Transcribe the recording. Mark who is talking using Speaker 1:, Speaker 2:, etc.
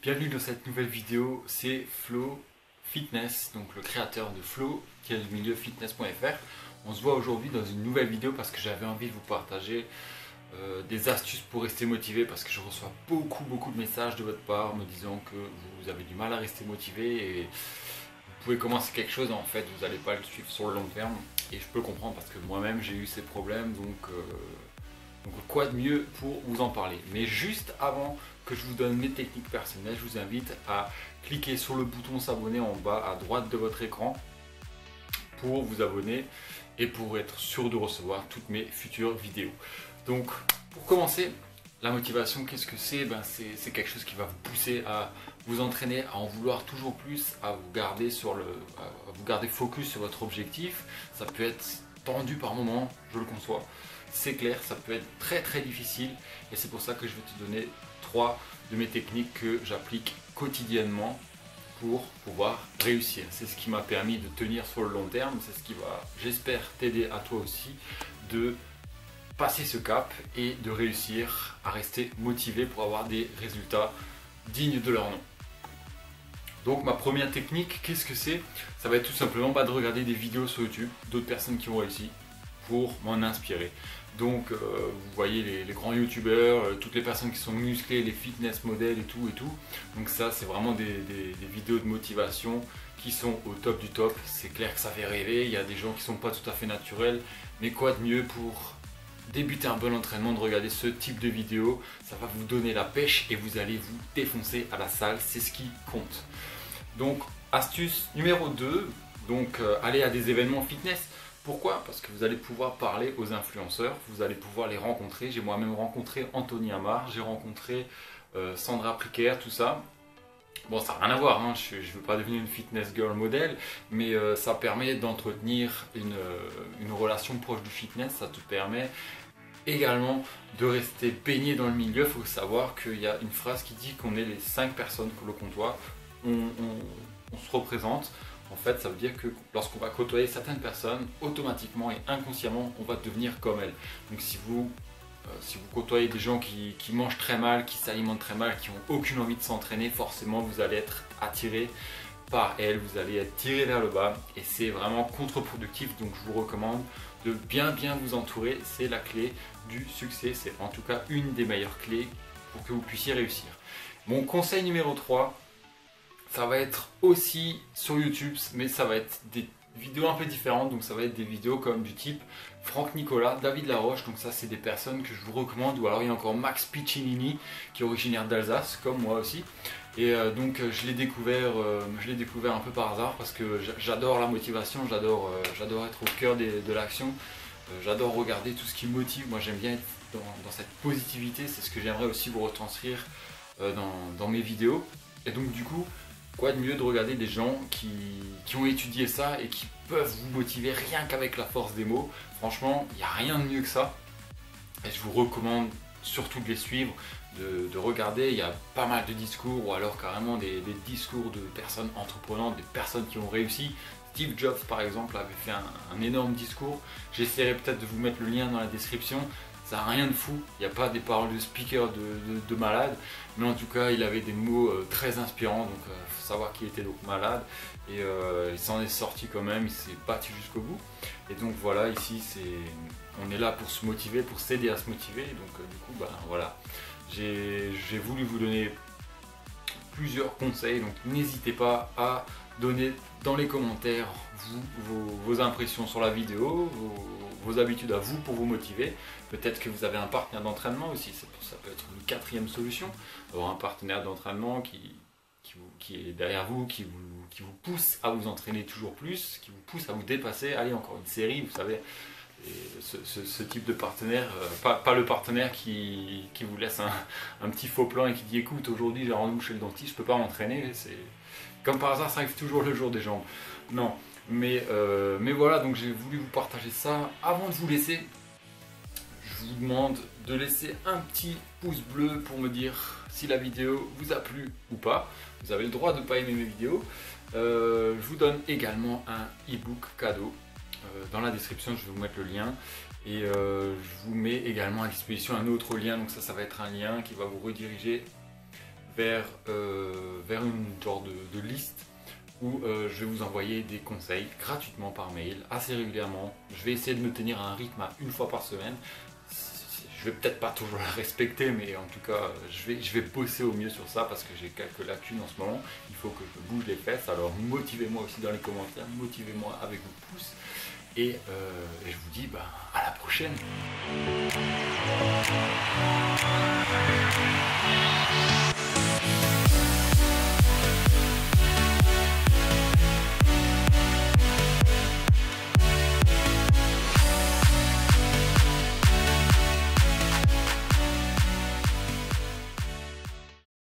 Speaker 1: Bienvenue dans cette nouvelle vidéo, c'est Flo Fitness, donc le créateur de Flo, qui est du milieu fitness.fr. On se voit aujourd'hui dans une nouvelle vidéo parce que j'avais envie de vous partager des astuces pour rester motivé, parce que je reçois beaucoup de messages de votre part me disant que vous avez du mal à rester motivé et vous pouvez commencer quelque chose, en fait vous n'allez pas le suivre sur le long terme, et je peux le comprendre parce que moi-même j'ai eu ces problèmes, donc quoi de mieux pour vous en parler. Mais juste avant que je vous donne mes techniques personnelles, je vous invite à cliquer sur le bouton s'abonner en bas à droite de votre écran pour vous abonner et pour être sûr de recevoir toutes mes futures vidéos. Donc pour commencer, la motivation, qu'est-ce que c'est? C'est quelque chose qui va vous pousser à vous entraîner, à en vouloir toujours plus, à vous garder focus sur votre objectif. Ça peut être tendu par moments, je le conçois. C'est clair, ça peut être très difficile, et c'est pour ça que je vais te donner 3 de mes techniques que j'applique quotidiennement pour pouvoir réussir. C'est ce qui m'a permis de tenir sur le long terme, c'est ce qui va, j'espère, t'aider à toi aussi de passer ce cap et de réussir à rester motivé pour avoir des résultats dignes de leur nom. Donc ma première technique, qu'est-ce que c'est? Ça va être tout simplement de regarder des vidéos sur YouTube d'autres personnes qui ont réussi pour m'en inspirer. Donc vous voyez les grands youtubeurs, toutes les personnes qui sont musclées, les fitness modèles et tout. Donc ça, c'est vraiment des vidéos de motivation qui sont au top du top. C'est clair que ça fait rêver, il y a des gens qui sont pas tout à fait naturels, mais quoi de mieux pour débuter un bon entraînement de regarder ce type de vidéo? Ça va vous donner la pêche et vous allez vous défoncer à la salle, c'est ce qui compte. Donc astuce numéro 2, donc aller à des événements fitness. Pourquoi? Parce que vous allez pouvoir parler aux influenceurs, vous allez pouvoir les rencontrer. J'ai moi-même rencontré Anthony Amar, j'ai rencontré Sandra Pricker, tout ça. Bon, ça n'a rien à voir, hein. Je ne veux pas devenir une fitness girl modèle, mais ça permet d'entretenir une relation proche du fitness. Ça te permet également de rester baigné dans le milieu. Il faut savoir qu'il y a une phrase qui dit qu'on est les 5 personnes que le comptoir, on se représente. En fait, ça veut dire que lorsqu'on va côtoyer certaines personnes, automatiquement et inconsciemment, on va devenir comme elles. Donc si vous côtoyez des gens qui mangent très mal, qui s'alimentent très mal, qui n'ont aucune envie de s'entraîner, forcément vous allez être attiré par elles, vous allez être tiré vers le bas, et c'est vraiment contre-productif. Donc je vous recommande de bien vous entourer, c'est la clé du succès, c'est en tout cas une des meilleures clés pour que vous puissiez réussir. Mon conseil numéro 3, ça va être aussi sur YouTube, mais ça va être des vidéos un peu différentes. Donc ça va être des vidéos comme du type Franck Nicolas, David Laroche. Donc ça, c'est des personnes que je vous recommande. Ou alors il y a encore Max Piccinini qui est originaire d'Alsace, comme moi aussi. Et donc je l'ai découvert un peu par hasard parce que j'adore la motivation, j'adore être au cœur de l'action. J'adore regarder tout ce qui me motive. Moi j'aime bien être dans cette positivité. C'est ce que j'aimerais aussi vous retranscrire dans mes vidéos. Et donc du coup, quoi de mieux de regarder des gens qui ont étudié ça et qui peuvent vous motiver rien qu'avec la force des mots. Franchement, il n'y a rien de mieux que ça. Et je vous recommande surtout de les suivre, de regarder. Il y a pas mal de discours, ou alors carrément des discours de personnes entreprenantes, des personnes qui ont réussi. Steve Jobs par exemple avait fait un énorme discours. J'essaierai peut-être de vous mettre le lien dans la description. Ça n'a rien de fou, il n'y a pas des paroles de speaker de malade, mais en tout cas il avait des mots très inspirants. Donc il faut savoir qu'il était donc malade, et il s'en est sorti quand même, il s'est battu jusqu'au bout. Et donc voilà, ici on est là pour se motiver, pour s'aider à se motiver. Et donc du coup voilà, j'ai voulu vous donner plusieurs conseils, donc n'hésitez pas à donner dans les commentaires vos impressions sur la vidéo, vos habitudes à vous pour vous motiver. Peut-être que vous avez un partenaire d'entraînement aussi, ça peut être une 4e solution, avoir un partenaire d'entraînement qui est derrière vous, qui vous pousse à vous entraîner toujours plus, qui vous pousse à vous dépasser. Allez, encore une série, vous savez, ce type de partenaire, pas le partenaire qui vous laisse un petit faux plan et qui dit écoute, aujourd'hui j'ai rendez-vous chez le dentiste, je peux pas m'entraîner, c'est comme par hasard, ça arrive toujours le jour des jambes. Non, mais voilà, donc j'ai voulu vous partager ça. Avant de vous laisser, je vous demande de laisser un petit pouce bleu pour me dire si la vidéo vous a plu ou pas. Vous avez le droit de ne pas aimer mes vidéos. Je vous donne également un e-book cadeau. Dans la description, je vais vous mettre le lien. Et je vous mets également à disposition un autre lien. Donc ça va être un lien qui va vous rediriger vers une genre de liste où je vais vous envoyer des conseils gratuitement par mail, assez régulièrement. Je vais essayer de me tenir à un rythme à une fois par semaine. Je vais peut-être pas toujours la respecter, mais en tout cas, je vais bosser au mieux sur ça parce que j'ai quelques lacunes en ce moment. Il faut que je bouge les fesses. Alors motivez-moi aussi dans les commentaires, motivez-moi avec vos pouces. Et je vous dis à la prochaine.